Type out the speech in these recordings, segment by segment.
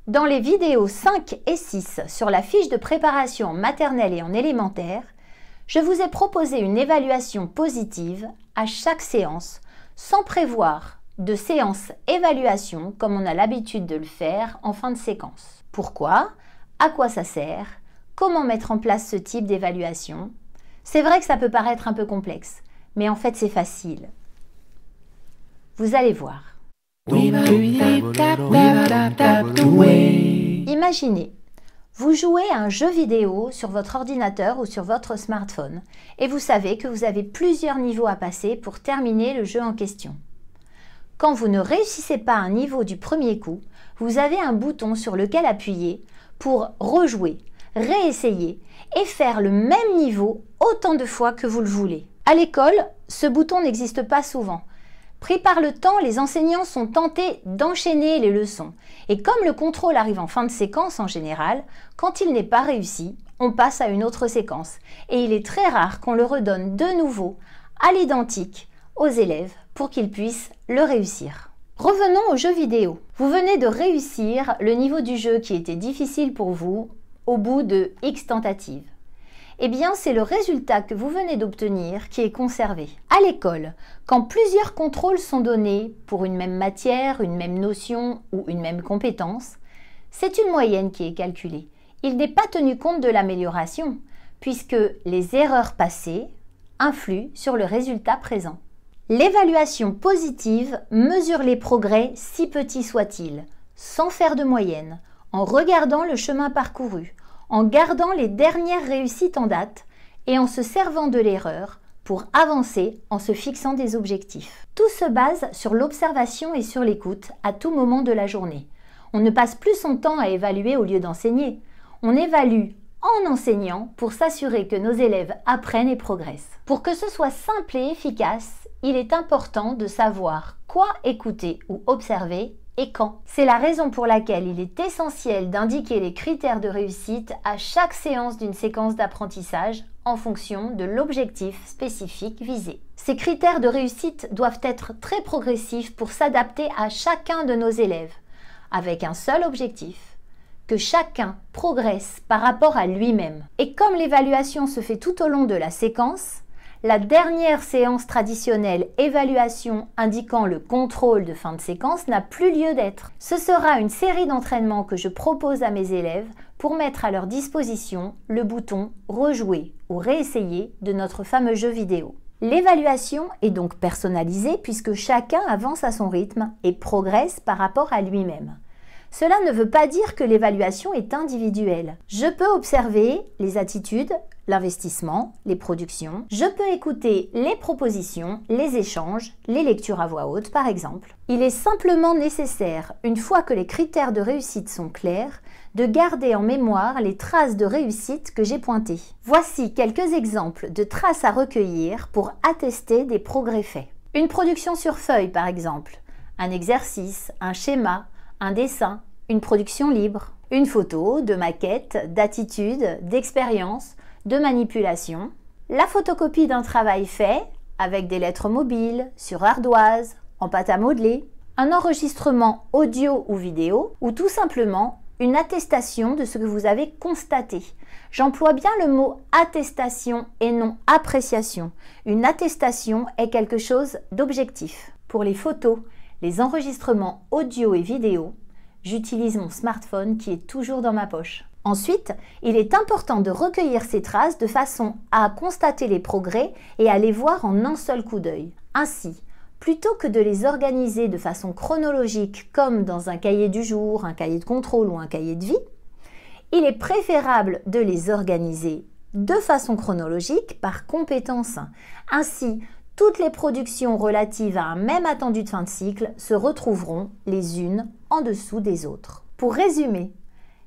Dans les vidéos 5 et 6 sur la fiche de préparation en maternelle et en élémentaire, je vous ai proposé une évaluation positive à chaque séance sans prévoir de séance évaluation comme on a l'habitude de le faire en fin de séquence. Pourquoi? À quoi ça sert? Comment mettre en place ce type d'évaluation? C'est vrai que ça peut paraître un peu complexe, mais en fait c'est facile. Vous allez voir. Imaginez, vous jouez à un jeu vidéo sur votre ordinateur ou sur votre smartphone et vous savez que vous avez plusieurs niveaux à passer pour terminer le jeu en question. Quand vous ne réussissez pas un niveau du premier coup, vous avez un bouton sur lequel appuyer pour rejouer, réessayer et faire le même niveau autant de fois que vous le voulez. À l'école, ce bouton n'existe pas souvent. Pris par le temps, les enseignants sont tentés d'enchaîner les leçons. Et comme le contrôle arrive en fin de séquence en général, quand il n'est pas réussi, on passe à une autre séquence. Et il est très rare qu'on le redonne de nouveau, à l'identique, aux élèves pour qu'ils puissent le réussir. Revenons au jeu vidéo. Vous venez de réussir le niveau du jeu qui était difficile pour vous au bout de X tentatives. Eh bien, c'est le résultat que vous venez d'obtenir qui est conservé. À l'école, quand plusieurs contrôles sont donnés pour une même matière, une même notion ou une même compétence, c'est une moyenne qui est calculée. Il n'est pas tenu compte de l'amélioration, puisque les erreurs passées influent sur le résultat présent. L'évaluation positive mesure les progrès, si petits soient-ils, sans faire de moyenne, en regardant le chemin parcouru, en gardant les dernières réussites en date et en se servant de l'erreur pour avancer en se fixant des objectifs. Tout se base sur l'observation et sur l'écoute à tout moment de la journée. On ne passe plus son temps à évaluer au lieu d'enseigner. On évalue en enseignant pour s'assurer que nos élèves apprennent et progressent. Pour que ce soit simple et efficace, il est important de savoir quoi écouter ou observer et quand. C'est la raison pour laquelle il est essentiel d'indiquer les critères de réussite à chaque séance d'une séquence d'apprentissage en fonction de l'objectif spécifique visé. Ces critères de réussite doivent être très progressifs pour s'adapter à chacun de nos élèves, avec un seul objectif, que chacun progresse par rapport à lui-même. Et comme l'évaluation se fait tout au long de la séquence, la dernière séance traditionnelle évaluation indiquant le contrôle de fin de séquence n'a plus lieu d'être. Ce sera une série d'entraînements que je propose à mes élèves pour mettre à leur disposition le bouton « Rejouer » ou « Réessayer » de notre fameux jeu vidéo. L'évaluation est donc personnalisée puisque chacun avance à son rythme et progresse par rapport à lui-même. Cela ne veut pas dire que l'évaluation est individuelle. Je peux observer les attitudes, l'investissement, les productions. Je peux écouter les propositions, les échanges, les lectures à voix haute par exemple. Il est simplement nécessaire, une fois que les critères de réussite sont clairs, de garder en mémoire les traces de réussite que j'ai pointées. Voici quelques exemples de traces à recueillir pour attester des progrès faits. Une production sur feuille par exemple, un exercice, un schéma, un dessin, une production libre, une photo de maquette, d'attitude, d'expérience, de manipulation, la photocopie d'un travail fait avec des lettres mobiles, sur ardoise, en pâte à modeler, un enregistrement audio ou vidéo ou tout simplement une attestation de ce que vous avez constaté. J'emploie bien le mot attestation et non appréciation. Une attestation est quelque chose d'objectif. Pour les photos, les enregistrements audio et vidéo, j'utilise mon smartphone qui est toujours dans ma poche. Ensuite, il est important de recueillir ces traces de façon à constater les progrès et à les voir en un seul coup d'œil. Ainsi, plutôt que de les organiser de façon chronologique comme dans un cahier du jour, un cahier de contrôle ou un cahier de vie, il est préférable de les organiser de façon chronologique par compétence. Ainsi, toutes les productions relatives à un même attendu de fin de cycle se retrouveront les unes en dessous des autres. Pour résumer,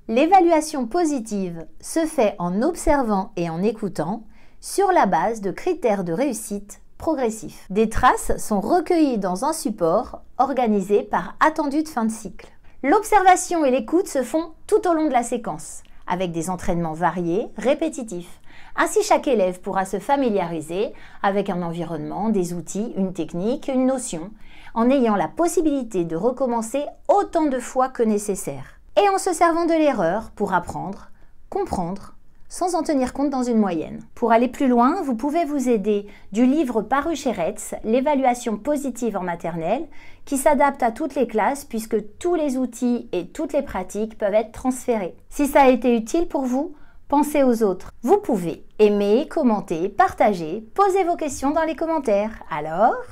l'évaluation positive se fait en observant et en écoutant sur la base de critères de réussite progressifs. Des traces sont recueillies dans un support organisé par attendu de fin de cycle. L'observation et l'écoute se font tout au long de la séquence, avec des entraînements variés, répétitifs. Ainsi, chaque élève pourra se familiariser avec un environnement, des outils, une technique, une notion, en ayant la possibilité de recommencer autant de fois que nécessaire. et en se servant de l'erreur pour apprendre, comprendre, sans en tenir compte dans une moyenne. Pour aller plus loin, vous pouvez vous aider du livre paru chez Retz, l'évaluation positive en maternelle, qui s'adapte à toutes les classes puisque tous les outils et toutes les pratiques peuvent être transférés. Si ça a été utile pour vous, pensez aux autres. Vous pouvez aimer, commenter, partager, poser vos questions dans les commentaires. Alors,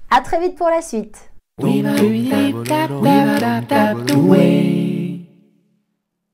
à très vite pour la suite.